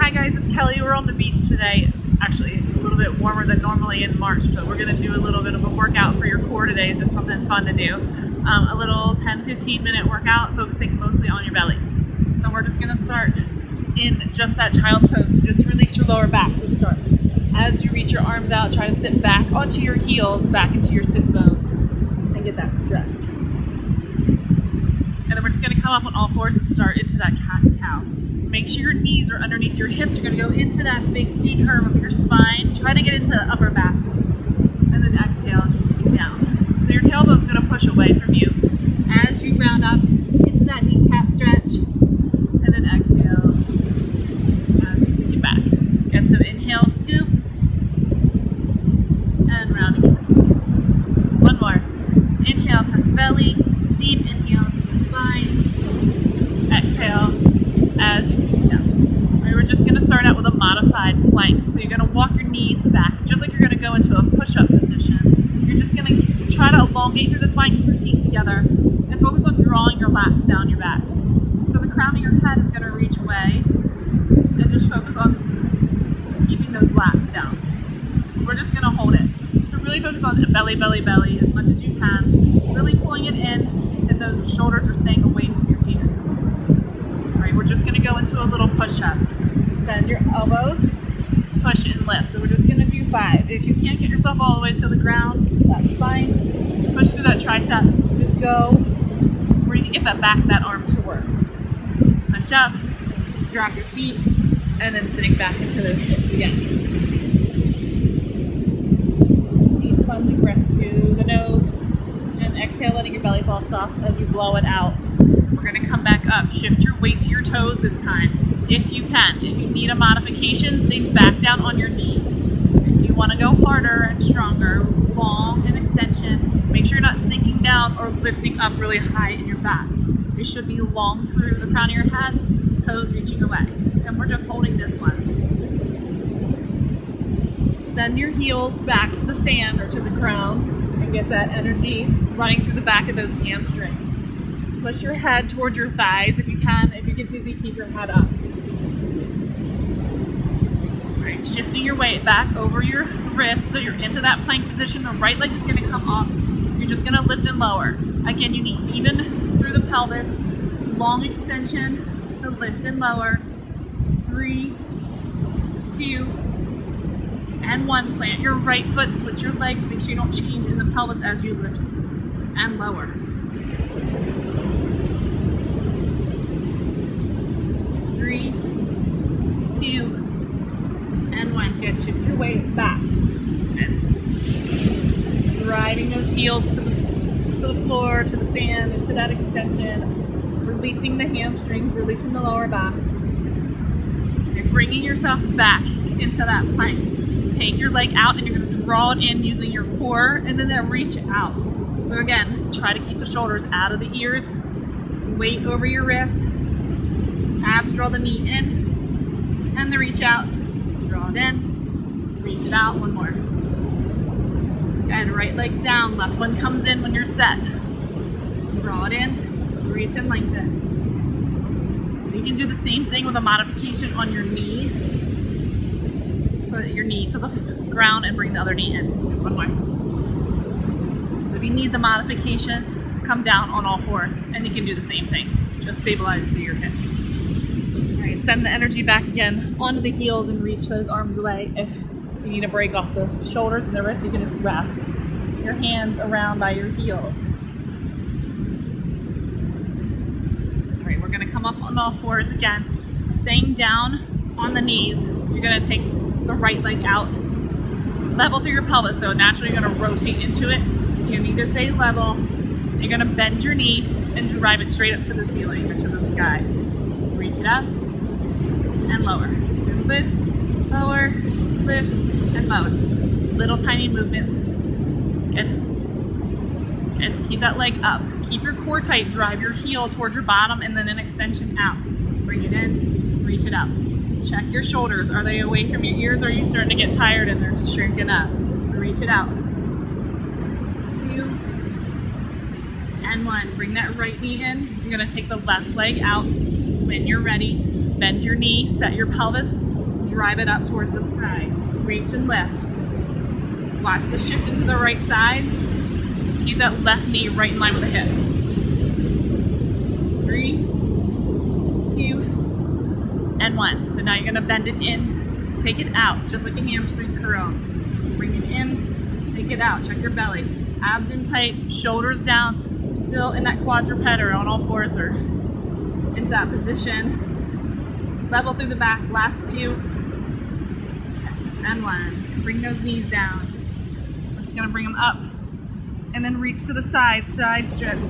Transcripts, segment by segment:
Hi guys, it's Kelly. We're on the beach today. Actually, a little bit warmer than normally in March, but we're going to do a little bit of a workout for your core today, just something fun to do. A little 10-15 minute workout focusing mostly on your belly. So we're just going to start in just that child's pose. So just release your lower back to start. As you reach your arms out, try to sit back onto your heels, back into your sit bone, and get that stretch. And then we're just going to come up on all fours and start into that cat and cow. Make sure your knees are underneath your hips. You're going to go into that big C curve of your spine. Try to get into the upper back. And then exhale as you sink down. So your tailbone's going to push away from you. As you round up into that kneecap stretch. And then exhale as you sink it back. Get some inhale, scoop. And rounding it. One more. Inhale, tuck the belly. Deep inhale to the spine. Exhale as you sink down. Right, we're just going to start out with a modified plank. So you're going to walk your knees back, just like you're going to go into a push-up position. You're just going to try to elongate through the spine, keep your feet together, and focus on drawing your lats down your back. So the crown of your head is going to reach away, and just focus on keeping those lats down. We're just going to hold it. So really focus on belly, belly, belly as much as you can. Really pulling it in, and those shoulders are staying away from your hands. We're just going to go into a little push-up. Bend your elbows, push and lift. So we're just going to do 5. If you can't get yourself all the way to the ground, that's fine. Push through that tricep. Just go where you can get that back, that arm to work. Push up, drop your feet, and then sitting back into those hips again. Deep cleansing breath through the nose, and exhale, letting your belly fall soft as you blow it out. We're going to come back up. Shift your weight to your toes this time, if you can. If you need a modification, sink back down on your knees. If you want to go harder and stronger, long and extension, make sure you're not sinking down or lifting up really high in your back. It should be long through the crown of your head, toes reaching away. And we're just holding this one. Send your heels back to the sand or to the crown and get that energy running through the back of those hamstrings. Push your head towards your thighs if you can. If you get dizzy, keep your head up. All right, shifting your weight back over your wrists so you're into that plank position. The right leg is going to come up. You're just going to lift and lower. Again, you need even through the pelvis. Long extension to lift and lower. 3, 2, and 1. Plant your right foot. Switch your legs. Make sure you don't change in the pelvis as you lift and lower. 3, 2, and 1. Good. Shift your weight back. And driving those heels to the floor, to the sand, into that extension. Releasing the hamstrings, releasing the lower back. You're bringing yourself back into that plank. Take your leg out and you're going to draw it in using your core and then reach out. So again, try to keep the shoulders out of the ears. Weight over your wrist. Abs, draw the knee in, and the reach out, draw it in, reach it out, one more. And right leg down, left one comes in when you're set. Draw it in, reach and lengthen. You can do the same thing with a modification on your knee. Put your knee to the ground and bring the other knee in. One more. So if you need the modification, come down on all fours, and you can do the same thing. Just stabilize through your hips. Alright, send the energy back again onto the heels and reach those arms away. If you need to break off the shoulders and the wrists, you can just wrap your hands around by your heels. Alright, we're going to come up on all fours again. Staying down on the knees, you're going to take the right leg out. Level through your pelvis, so naturally you're going to rotate into it. You need to stay level. You're going to bend your knee and drive it straight up to the ceiling or to the sky. Reach it up and lower. And lift, lower, lift, and lower. Little tiny movements. And keep that leg up. Keep your core tight. Drive your heel towards your bottom and then an extension out. Bring it in, reach it up. Check your shoulders. Are they away from your ears or are you starting to get tired and they're shrinking up? Reach it out. 2, and 1. Bring that right knee in. You're going to take the left leg out. When you're ready, bend your knee, set your pelvis drive it up towards the sky. Reach and lift. Watch the shift into the right side. Keep that left knee right in line with the hip. 3, 2, and 1. So now you're gonna bend it in, take it out, just like a hamstring curl. Bring it in, take it out, check your belly. Abs in tight, shoulders down, still in that quadruped or on all fours or into that position. Level through the back, last 2, and 1. Bring those knees down. We're just gonna bring them up, and then reach to the side, side stretch.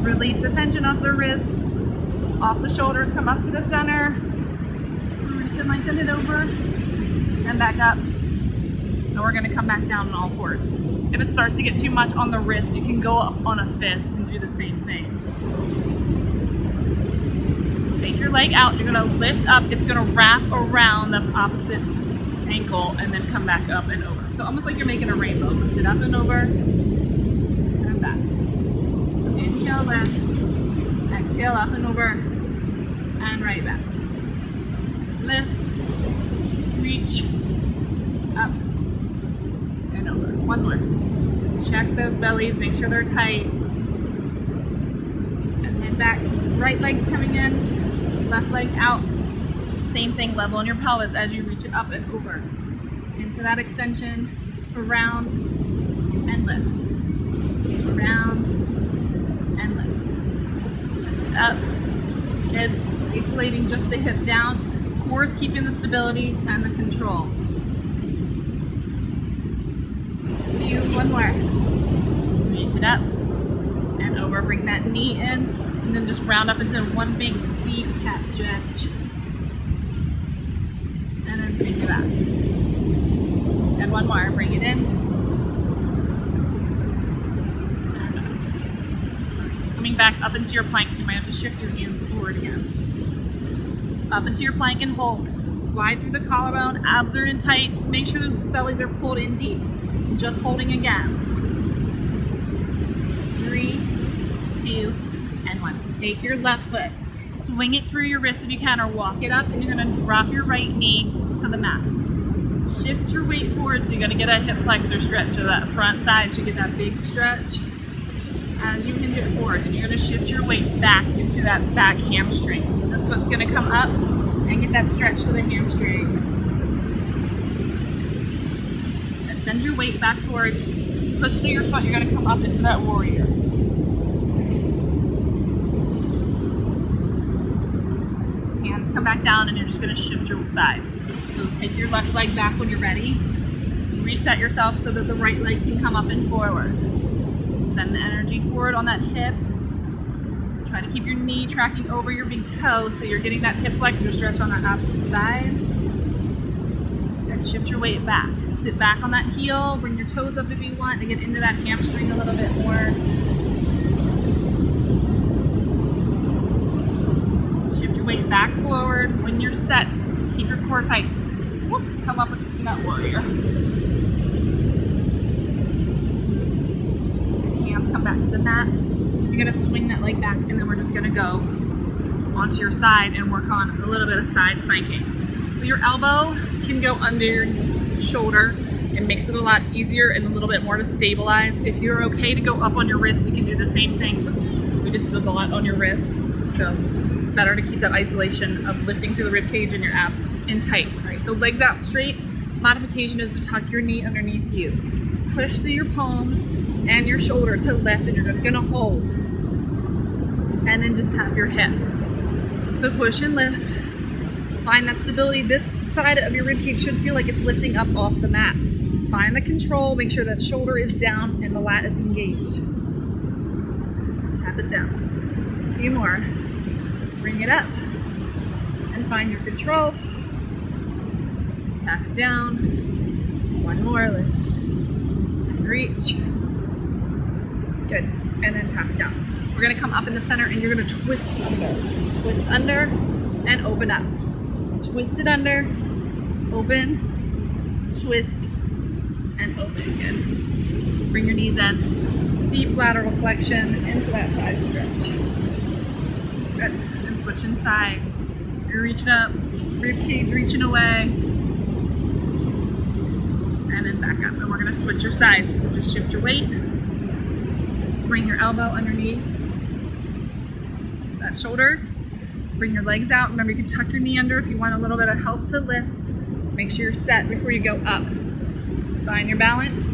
Release the tension off the wrists, off the shoulders, come up to the center. Reach and lengthen it over, and back up. And we're gonna come back down on all fours. If it starts to get too much on the wrist, you can go up on a fist and do the same thing. Take your leg out, you're gonna lift up, it's gonna wrap around the opposite ankle and then come back up and over. So almost like you're making a rainbow. Lift it up and over, and back. So inhale, lift, exhale, up and over, and right back. Lift, reach, up, and over. One more. Check those bellies, make sure they're tight. And then back, right leg's coming in, left leg out. Same thing, level in your pelvis as you reach it up and over. Into that extension, around and lift. Around and lift. Lift up. Good. Isolating just the hip down. Core is keeping the stability and the control. 2, one more. Reach it up and over. Bring that knee in, and then just round up into one big deep cat stretch. And then take it out. And one more. Bring it in. And up. Coming back up into your plank, so you might have to shift your hands forward again. Up into your plank and hold. Glide through the collarbone. Abs are in tight. Make sure the bellies are pulled in deep. Just holding again. 3, 2, and 1. Take your left foot. Swing it through your wrist if you can, or walk it up, and you're gonna drop your right knee to the mat. Shift your weight forward, so you're gonna get a hip flexor stretch, so that front side should get that big stretch. As you hinge it forward, and you're gonna shift your weight back into that back hamstring. So this one's gonna come up and get that stretch to the hamstring. And send your weight back forward. Push through your foot, you're gonna come up into that warrior. Come back down, and you're just going to shift your side. So take your left leg back when you're ready. Reset yourself so that the right leg can come up and forward. Send the energy forward on that hip. Try to keep your knee tracking over your big toe so you're getting that hip flexor stretch on the opposite side. And shift your weight back. Sit back on that heel. Bring your toes up if you want to get into that hamstring a little bit more. Weight back forward. When you're set, keep your core tight. Whoop, come up in that warrior. Hands come back to the mat. You're gonna swing that leg back, and then we're just gonna go onto your side and work on a little bit of side planking. So your elbow can go under your shoulder. It makes it a lot easier and a little bit more to stabilize. If you're okay to go up on your wrist, you can do the same thing. We just did a lot on your wrist, so better to keep that isolation of lifting through the rib cage and your abs in tight. Right? So legs out straight. Modification is to tuck your knee underneath you. Push through your palm and your shoulder to lift, and you're just gonna hold. And then just tap your hip. So push and lift. Find that stability. This side of your rib cage should feel like it's lifting up off the mat. Find the control. Make sure that shoulder is down and the lat is engaged. Tap it down. 2 more. Bring it up and find your control. Tap it down. 1 more, lift and reach. Good, and then tap it down. We're gonna come up in the center, and you're gonna twist under. Twist under and open up. Twist it under, open, twist, and open. Good. Bring your knees in. Deep lateral flexion into that side stretch. Good. Switching sides. You're reaching up, Rib cage reaching away. And then back up. And we're going to switch your sides. So just shift your weight. Bring your elbow underneath that shoulder. Bring your legs out. Remember, you can tuck your knee under if you want a little bit of help to lift. Make sure you're set before you go up. Find your balance.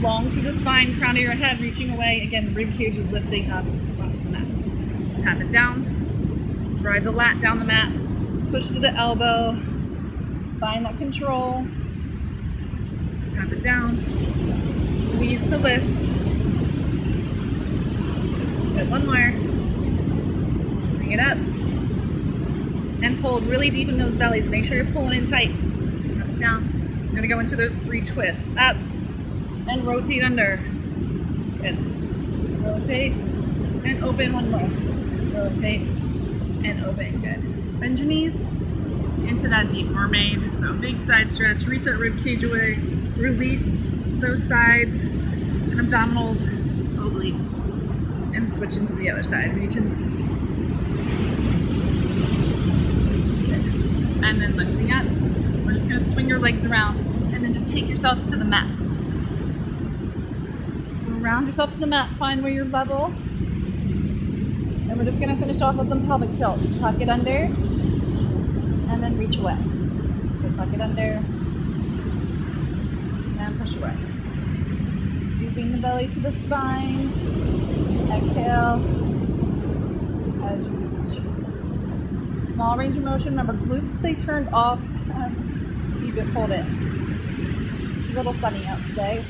Long through the spine, crown of your head reaching away. Again, the rib cage is lifting up off the mat. Tap it down. Drive the lat down the mat. Push to the elbow. Find that control. Tap it down. Squeeze to lift. Good, one more. Bring it up. And hold really deep in those bellies. Make sure you're pulling in tight. Tap it down. You're going to go into those 3 twists. Up. And rotate under. Good. Rotate and open, one more. Rotate and open. Good. Bend your knees into that deep mermaid. So big side stretch. Reach that rib cage away. Release those sides and abdominals, obliques, and switch into the other side. Reach in. Good. And then lifting up. We're just going to swing your legs around and then just take yourself to the mat. Round yourself to the mat, find where you're level. And we're just going to finish off with some pelvic tilt. Tuck it under, and then reach away. So tuck it under, and push away. Scooping the belly to the spine. Exhale, as you reach. Small range of motion. Remember, glutes stay turned off. Keep it, hold it. It's a little sunny out today.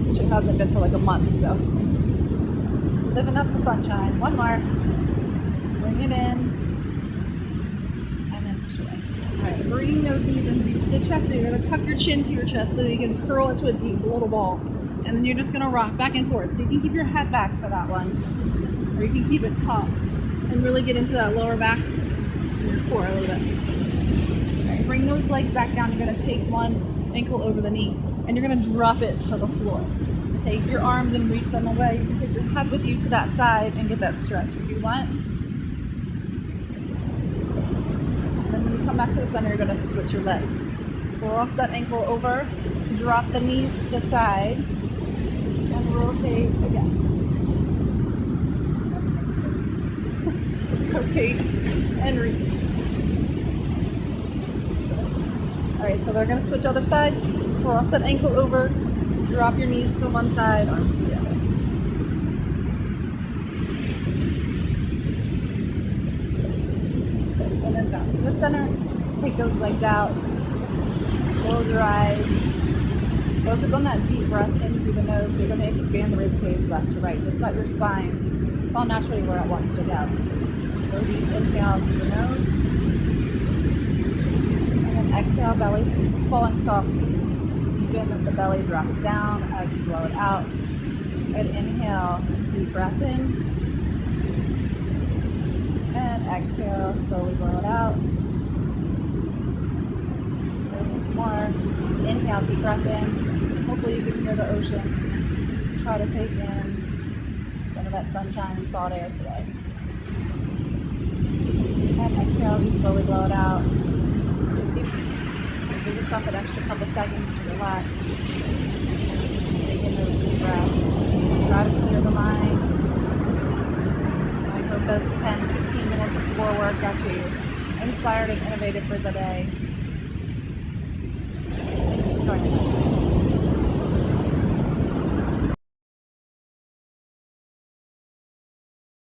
Which it hasn't been for like a month, so living up the sunshine. One more. Bring it in, and then push away. All right, bring those knees and reach to the chest. So you're going to tuck your chin to your chest so you can curl it to a deep little ball, and then you're just going to rock back and forth. So you can keep your head back for that one, or you can keep it tucked and really get into that lower back and your core a little bit. All right, bring those legs back down. You're going to take one ankle over the knee, and you're going to drop it to the floor. Take your arms and reach them away. You can take your head with you to that side and get that stretch if you want. And then when you come back to the center, you're going to switch your leg. Cross that ankle over, drop the knees to the side, and rotate again. Rotate and reach. Alright, so we're going to switch other side. Cross that ankle over. Drop your knees to one side, arms to the other. And then back to the center. Take those legs out. Close your eyes. Focus on that deep breath in through the nose. So you're going to expand the rib cage left to right. Just let your spine fall naturally where it wants to go. So deep inhale through the nose. And then exhale, belly is falling soft. Deepen the belly, drop it down as you blow it out. And inhale, deep breath in. And exhale, slowly blow it out. More. Inhale, deep breath in. Hopefully you can hear the ocean. Try to take in some of that sunshine and salt air today. And exhale, just slowly blow it out. Give yourself an extra couple seconds to relax. Take in those deep breaths. Try to clear the mind. I hope those 10-15 minutes of core work got you inspired and innovative for the day. Thanks for joining us.